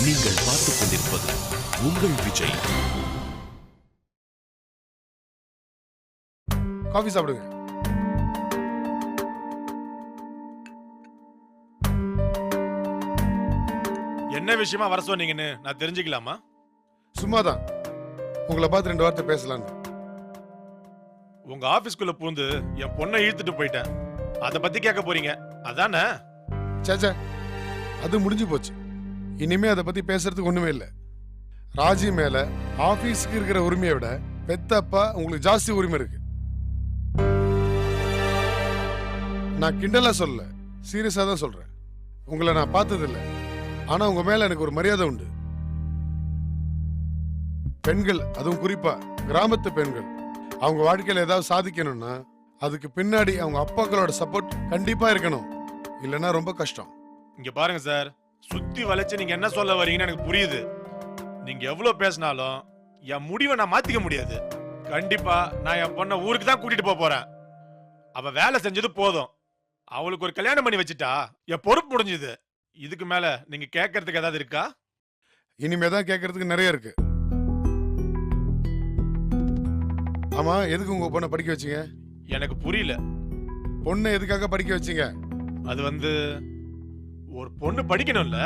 நீங்கள் பார்த்துக் கொண்டிருப்பது உங்கள் விஜய். காஃபி சாப்பிடுங்க. என்ன விஷயமா வர சொன்னீங்கன்னு நான் தெரிஞ்சுக்கலாமா? சும்மாதான் உங்களை பார்த்து 2 வார்த்தை பேசலான்னு. உங்க ஆபீஸ்க்குள்ள பூந்து என் பொண்ணை இழுத்துட்டு போயிட்டேன். அத பத்தி கேட்க போறீங்க அதானே? சேச்சா, அது முடிஞ்சு போச்சு. இனிமே அதை பத்தி பேசுறதுக்கு ஒண்ணுமே இல்லை. ராஜி மேல ஆபீஸ்க்கு இருக்கிற உரிமையை விட பெத்தப்பா உங்களுக்கு ஜாஸ்தி உரிமை இருக்கு. நான் கிண்டலா சொல்லல, சீரியஸா தான் சொல்றேன். உங்களை நான் பார்த்தது இல்லை, ஆனா உங்க மேல எனக்கு ஒரு மரியாதை உண்டு. பெண்கள், அதுவும் குறிப்பா கிராமத்து பெண்கள், அவங்க வாழ்க்கையில ஏதாவது சாதிக்கணும்னா அதுக்கு பின்னாடி அவங்க அப்பாக்களோட சப்போர்ட் கண்டிப்பா இருக்கணும். இல்லைன்னா ரொம்ப கஷ்டம். இங்க பாருங்க சார், சுத்தி வளைச்சு நீங்க என்ன சொல்ல வரீங்கன்னு எனக்கு புரியுது. நீங்க எவ்வளவு பேசினாலும் என் முடிவை நான் மாத்திக்க முடியாது. கண்டிப்பா நான் என் பொண்ணை ஊருக்கு தான் கூட்டிட்டு போறேன். அவ வேலை செஞ்சது போதும். அவளுக்கு ஒரு கல்யாணம் பண்ணி வச்சுட்டா என் பொறுப்பு முடிஞ்சது. இதுக்கு மேல நீங்க கேட்கறதுக்கு ஏதாவது இருக்கா? இனிமேதான் கேட்கறதுக்கு நிறைய இருக்கு. ஆமா, எதுக்கு உங்க பொண்ணை படிக்க வச்சீங்க? எனக்கு புரியல. பொண்ணை எதுக்காக படிக்க வச்சீங்க? அது ஒரு பொண்ணு படிக்கணும்ல.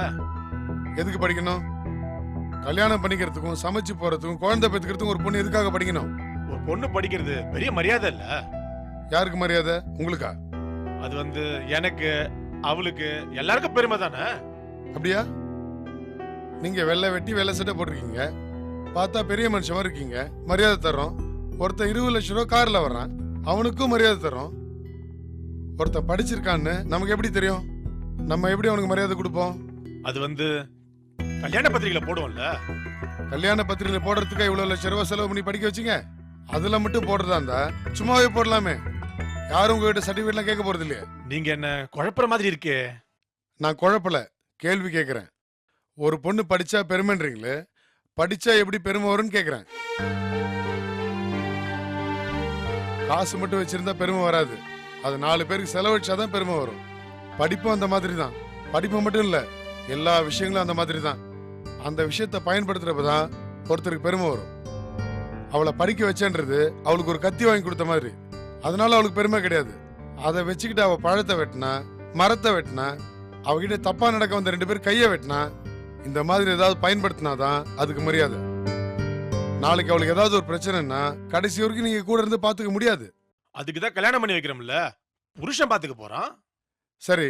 எதுக்கு படிக்கணும்? கல்யாணம் பண்ணிக்கிறதுக்கும் சமைச்சு போறதுக்கும் குழந்தை பெற்றுக்கிறதுக்கும் ஒரு பொண்ணு எதுக்காக படிக்கணும்? ஒரு பொண்ணு படிக்கிறது பெரிய மரியாதை இல்ல? யாருக்கு மரியாதை? உங்களுக்கா? அது எனக்கு, அவளுக்கு, எல்லாருக்கும் பெருமை தானே. அப்படியா? நீங்க வெள்ளை வெட்டி வெள்ளை சட்டை போட்டிருக்கீங்க, பார்த்தா பெரிய மனுஷமா இருக்கீங்க, மரியாதை தர்றோம். ஒருத்தன் 20 லட்சம் ரூபாய் கார்ல வர்றான், அவனுக்கும் மரியாதை தர்றோம். ஒருத்தன் படிச்சிருக்கான்னு நமக்கு எப்படி தெரியும்? நம்ம எப்படி அவனுக்கு மரியாதை கொடுப்போம்? அது கல்யாண பத்திரிகையில போடுவோம்ல. கல்யாண பத்திரிகையில போடுறதுக்கு இவ்வளவு லட்சம் ரூபாய் செலவு பண்ணி படிக்க வச்சீங்க. அதுல மட்டும் போடுறதா இருந்தா சும்மாவே போடலாமே. யாரும் உங்ககிட்ட சர்டிபிகேட்லாம் கேட்க போறது இல்லையா? நீங்க என்ன குழப்பற மாதிரி இருக்கே. நான் குழப்பல, கேள்வி கேட்கிறேன். ஒரு பொண்ணு படிச்சா பெருமைன்றீங்களே, படிச்சா எப்படி பெருமை வரும்னு கேட்கிறேன். காசு மட்டும் வச்சிருந்தா பெருமை வராது. அது 4 பேருக்கு செலவழிச்சாதான் பெருமை வரும். படிப்பும் அந்த மாதிரி தான். படிப்பு மட்டும் இல்ல, எல்லா விஷயங்களும் அந்த மாதிரி தான். அந்த விஷயத்தை பயன்படுத்துறப்பதான் ஒருத்தருக்கு பெருமை வரும். அவளை படிக்க வச்சேன்றது அவளுக்கு ஒரு கத்தி வாங்கி கொடுத்த மாதிரி. அதனால அவளுக்கு பெருமை கிடையாது. அதை வச்சுக்கிட்டு அவ பழத்தை வெட்டினா, மரத்தை வெட்டினா, அவகிட்ட தப்பா நடக்க வந்த 2 பேர் கையை வெட்டினா, இந்த மாதிரி ஏதாவது பயன்படுத்தினாதான் அதுக்கு மரியாதை. நாளைக்கு அவளுக்கு ஏதாவது ஒரு பிரச்சனைன்னா கடைசி வரைக்கும் நீங்க கூட இருந்து பாத்துக்க முடியாது. அதுக்குதான் கல்யாணம் பண்ணி வைக்கிறோம்ல, புருஷன் பாத்துக்க போறான். சரி,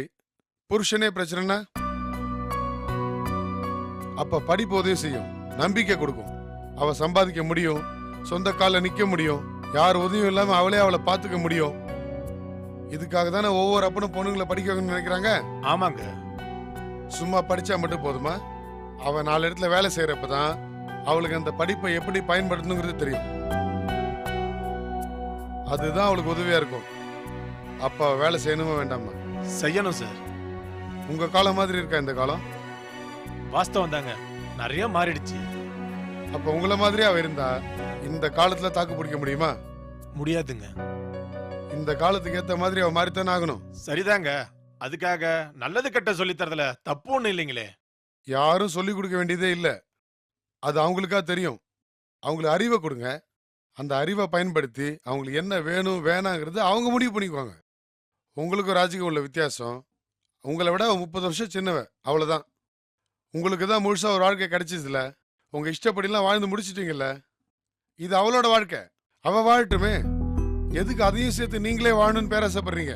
புருஷனே பிரச்சனைனா அப்ப படிப்பு உதவி செய்யும், நம்பிக்கை கொடுக்கும். அவ சம்பாதிக்க முடியும், சொந்த கால நிக்க முடியும், யார் உதவியும் இல்லாம அவளே அவளை பாத்துக்க முடியும். இதுக்காக தானே ஒவ்வொரு அப்பனும் பொண்ணுங்களை படிக்க வைக்கணும்னு நினைக்கிறாங்க. ஆமாங்க. சும்மா படிச்சா மட்டும் போதுமா? அவ 4 இடத்துல வேலை செய்யறப்பதான் அவளுக்கு அந்த படிப்பை எப்படி பயன்படுத்தணுங்கிறது தெரியும். அதுதான் அவளுக்கு உதவியா இருக்கும். அப்ப வேலை செய்யணுமா வேண்டாமா? செய்யணும் சார். உங்க காலம் மாதிரி இருக்கா இந்த காலம்? வாஸ்தவம் தாங்க, நிறைய மாறிடுச்சு. அப்ப உங்களை மாதிரி அவ இருந்தா இந்த காலத்துல தாக்கு பிடிக்க முடியுமா? முடியாதுங்க. இந்த காலத்துக்கு ஏத்த மாதிரி அவ மாறித்தானே ஆகணும். சரிதாங்க, அதுக்காக நல்லது கெட்ட சொல்லி தரதுல தப்பு ஒண்ணு இல்லைங்களே. யாரும் சொல்லி கொடுக்க வேண்டியதே இல்ல, அது அவங்களுக்கா தெரியும். அவங்களுக்கு அறிவை கொடுங்க, அந்த அறிவை பயன்படுத்தி அவங்களுக்கு என்ன வேணும் வேணாங்கிறது அவங்க முடிவு பண்ணிக்குவாங்க. உங்களுக்கும் ராஜிக்கும் உள்ள வித்தியாசம், உங்களை விட 30 வருஷம் சின்னவ, அவ்வளவுதான். உங்களுக்கு தான் முழுசா ஒரு வாழ்க்கை கிடைச்சதுல, உங்க இஷ்டப்படிலாம் வாழ்ந்து முடிச்சிட்டீங்கல்ல. இது அவளோட வாழ்க்கை, அவ வாழட்டுமே. எதுக்கு அதையும் சேர்த்து நீங்களே வாழணும்னு பேராசப்படுறீங்க?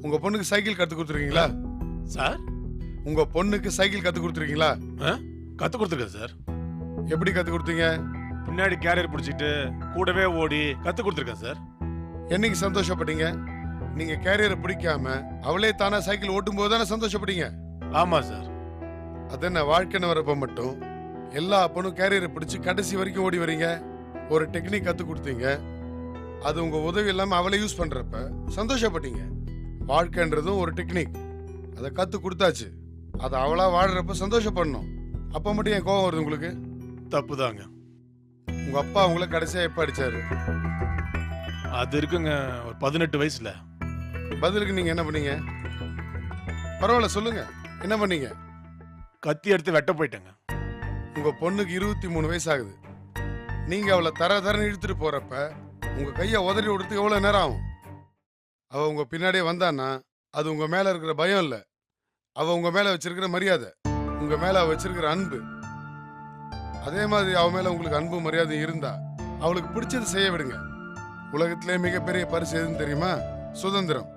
உங்க பொண்ணுக்கு சைக்கிள் கத்து கொடுத்துருக்கீங்களா சார்? உங்க பொண்ணுக்கு சைக்கிள் கத்து கொடுத்துருக்கீங்களா? கத்து கொடுத்துருக்கேன் சார். எப்படி கத்து கொடுத்தீங்க? பின்னாடி கேரியர் பிடிச்சிட்டு கூடவே ஓடி கத்து கொடுத்துருக்கேன் சார். என்னைக்கு சந்தோஷப்பட்டீங்க? நீங்க கேரியரை பிடிக்காம அவளே தானா சைக்கிள் ஓட்டும் போது தானே சந்தோஷப்பட்டீங்க. ஆமா சார். அது என்ன வாழ்க்கைன்னு வரப்ப மட்டும் எல்லா அப்பனும் கேரியரை பிடிச்சு கடைசி வரைக்கும் ஓடி வரீங்க? ஒரு டெக்னிக் கத்து கொடுத்தீங்க, அது உங்க உதவி இல்லாம அவளை யூஸ் பண்றப்ப சந்தோஷப்பட்டீங்க. வாழ்க்கைன்றதும் ஒரு டெக்னிக், அதை கத்து கொடுத்தாச்சு. அதை அவளா வாடுறப்ப சந்தோஷப்படணும். அப்ப மட்டும் என் கோபம் வருது உங்களுக்கு? தப்புதாங்க. உங்க அப்பா உங்களை கடைசியா எப்ப அடிச்சாரு? அது இருக்குங்க, ஒரு 18 வயசுல. பதிலுக்கு நீங்க என்ன பண்ணீங்க? பரவாயில்ல சொல்லுங்க, என்ன பண்ணீங்க? கத்தி எடுத்து வெட்ட போயிட்டேங்க. உங்க பொண்ணுக்கு 23 வயசு ஆகுது. நீங்க அவளை தரன்னு இழுத்துட்டு போறப்ப உங்க கையை உதறி விடுறதுக்கு எவ்வளவு நேரம் ஆகும்? அவ உங்க பின்னாடியே வந்தான்னா அது உங்க மேல இருக்கிற பயம் இல்ல, அவ உங்க மேல வச்சிருக்கிற மரியாதை, உங்க மேல அவ வச்சிருக்கிற அன்பு. அதே மாதிரி அவ மேல உங்களுக்கு அன்பு மரியாதை இருந்தா அவளுக்கு பிடிச்சது செய்ய விடுங்க. உலகத்திலே மிகப்பெரிய பரிசு எதுன்னு தெரியுமா? சுதந்திரம்.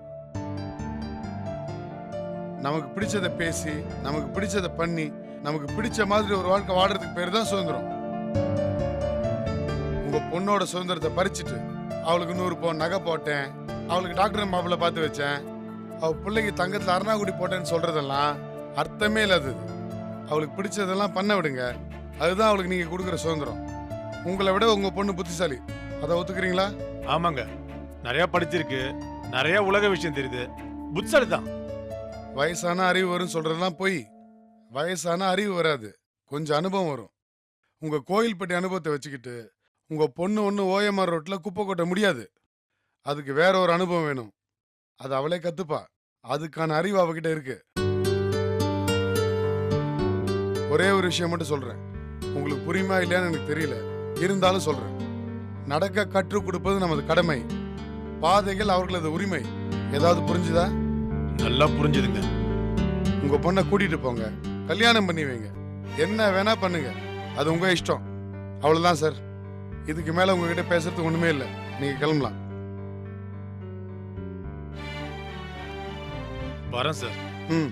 நமக்கு பிடிச்சதை பேசி, நமக்கு பிடிச்சதை பண்ணி, நமக்கு பிடிச்ச மாதிரி ஒரு வாழ்க்கை வாடுறதுக்கு பேர் தான் சுதந்திரம். உங்க பொண்ணோட சுதந்திரத்தை பறிச்சுட்டு அவளுக்கு 100 பவுன் நகை போட்டேன், அவளுக்கு டாக்டர் மாப்பிள்ள பார்த்து வச்சேன், அவ பிள்ளைக்கு தங்கத்துல அருணாக்குடி போட்டேன்னு சொல்றதெல்லாம் அர்த்தமே இல்லாதது. அவளுக்கு பிடிச்சதெல்லாம் பண்ண விடுங்க. அதுதான் அவளுக்கு நீங்க கொடுக்குற சுதந்திரம். உங்களை விட உங்க பொண்ணு புத்திசாலி, அதை ஒத்துக்கிறீங்களா? ஆமாங்க, நிறைய படிச்சிருக்கு, நிறைய உலக விஷயம் தெரியுது, புத்தாலி தான். வயசான அறிவு வரும் சொல்றதெல்லாம் போய். வயசான அறிவு வராது, கொஞ்சம் அனுபவம் வரும். உங்க கோயில்பட்டி அனுபவத்தை வச்சுக்கிட்டு உங்க பொண்ணு ஒண்ணு ஓஎம்ஆர் ரோட்ல குப்பை கொட்ட முடியாது. அதுக்கு வேற ஒரு அனுபவம் வேணும். அது அவளே கத்துப்பா. அதுக்கான அறிவு அவகிட்ட இருக்கு. ஒரே ஒரு விஷயம் மட்டும் சொல்றேன், உங்களுக்கு புரியுமா இல்லையான்னு எனக்கு தெரியல, இருந்தாலும் சொல்றேன். நடக்க கற்றுக் கொடுப்பது நமது கடமை, பாதைகள் அவர்களது உரிமை. ஏதாவது புரிஞ்சுதா? நல்லா புரிஞ்சுதுங்க. உங்க பொண்ணை கூட்டிட்டு போங்க, கல்யாணம் பண்ணி வைங்க, என்ன வேணா பண்ணுங்க, அது உங்க இஷ்டம். அவ்வளவுதான் சார். இதுக்கு மேல உங்ககிட்ட பேசுறதுக்கு ஒண்ணுமே இல்லை. நீங்க கிளம்பலாம். வரேன் சார். ம்